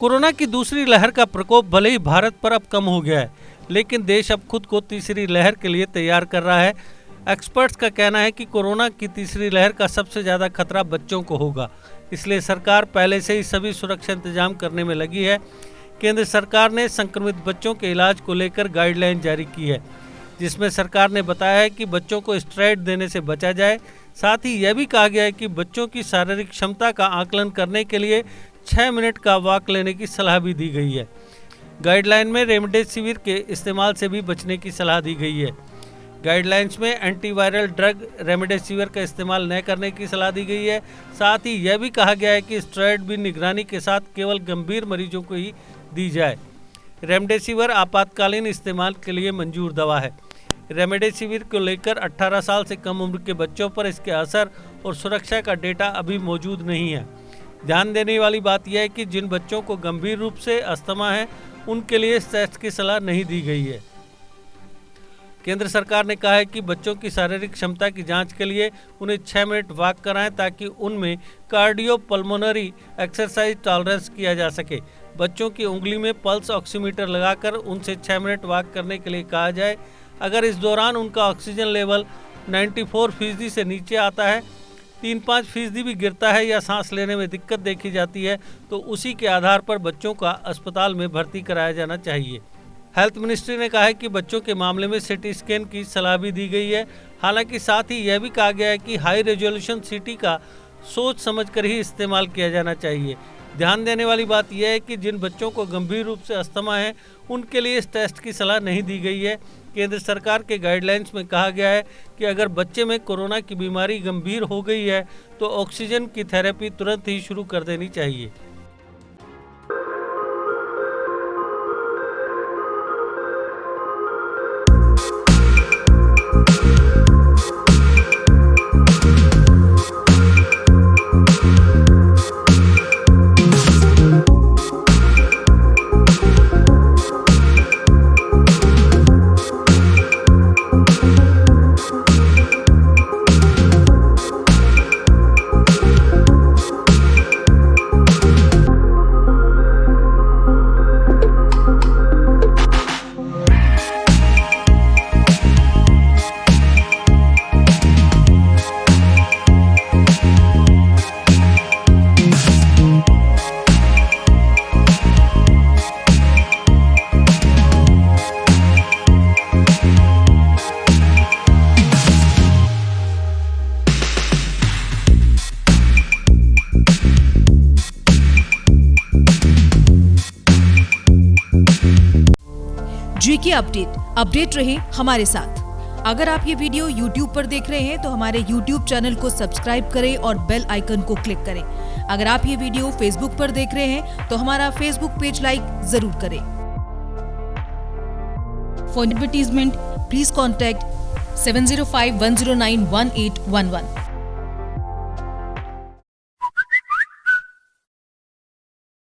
Corona की दूसरी लहर का प्रकोप भले ही भारत पर अब कम हो गया है, लेकिन देश अब खुद को तीसरी लहर के लिए तैयार कर रहा है। एक्सपर्ट्स का कहना है कि कोरोना की तीसरी लहर का सबसे ज़्यादा खतरा बच्चों को होगा, इसलिए सरकार पहले से ही सभी सुरक्षा इंतजाम करने में लगी है। केंद्र सरकार ने संक्रमित बच्चों के इलाज को लेकर गाइडलाइन जारी की है, जिसमें सरकार ने बताया है कि बच्चों को स्टेरॉइड देने से बचा जाए। साथ ही यह भी कहा गया है कि बच्चों की शारीरिक क्षमता का आकलन करने के लिए 6 मिनट का वॉक लेने की सलाह भी दी गई है। गाइडलाइन में रेमडेसिविर के इस्तेमाल से भी बचने की सलाह दी गई है। गाइडलाइंस में एंटीवायरल ड्रग रेमडेसिविर का इस्तेमाल न करने की सलाह दी गई है। साथ ही यह भी कहा गया है कि स्टेरॉइड भी निगरानी के साथ केवल गंभीर मरीजों को ही दी जाए। रेमडेसिविर आपातकालीन इस्तेमाल के लिए मंजूर दवा है। रेमडेसिविर को लेकर 18 साल से कम उम्र के बच्चों पर इसके असर और सुरक्षा का डेटा अभी मौजूद नहीं है। ध्यान देने वाली बात यह है कि जिन बच्चों को गंभीर रूप से अस्थमा है, उनके लिए इस टेस्ट की सलाह नहीं दी गई है। केंद्र सरकार ने कहा है कि बच्चों की शारीरिक क्षमता की जांच के लिए उन्हें 6 मिनट वॉक कराएं ताकि उनमें कार्डियोपल्मोनरी एक्सरसाइज टॉलरेंस किया जा सके। बच्चों की उंगली में पल्स ऑक्सीमीटर लगाकर उनसे 6 मिनट वॉक करने के लिए कहा जाए। अगर इस दौरान उनका ऑक्सीजन लेवल 94% से नीचे आता है, 3-5% भी गिरता है या सांस लेने में दिक्कत देखी जाती है, तो उसी के आधार पर बच्चों का अस्पताल में भर्ती कराया जाना चाहिए। हेल्थ मिनिस्ट्री ने कहा है कि बच्चों के मामले में सीटी स्कैन की सलाह भी दी गई है। हालांकि साथ ही यह भी कहा गया है कि हाई रेजोल्यूशन सीटी का सोच समझकर ही इस्तेमाल किया जाना चाहिए। ध्यान देने वाली बात यह है कि जिन बच्चों को गंभीर रूप से अस्थमा है, उनके लिए इस टेस्ट की सलाह नहीं दी गई है। केंद्र सरकार के गाइडलाइंस में कहा गया है कि अगर बच्चे में कोरोना की बीमारी गंभीर हो गई है तो ऑक्सीजन की थेरेपी तुरंत ही शुरू कर देनी चाहिए। जीके अपडेट रहे हमारे साथ। अगर आप ये वीडियो YouTube पर देख रहे हैं तो हमारे YouTube चैनल को सब्सक्राइब करें और बेल आइकन को क्लिक करें। अगर आप ये वीडियो Facebook पर देख रहे हैं तो हमारा Facebook पेज लाइक जरूर करें। For advertisement please contact 705-109-1811।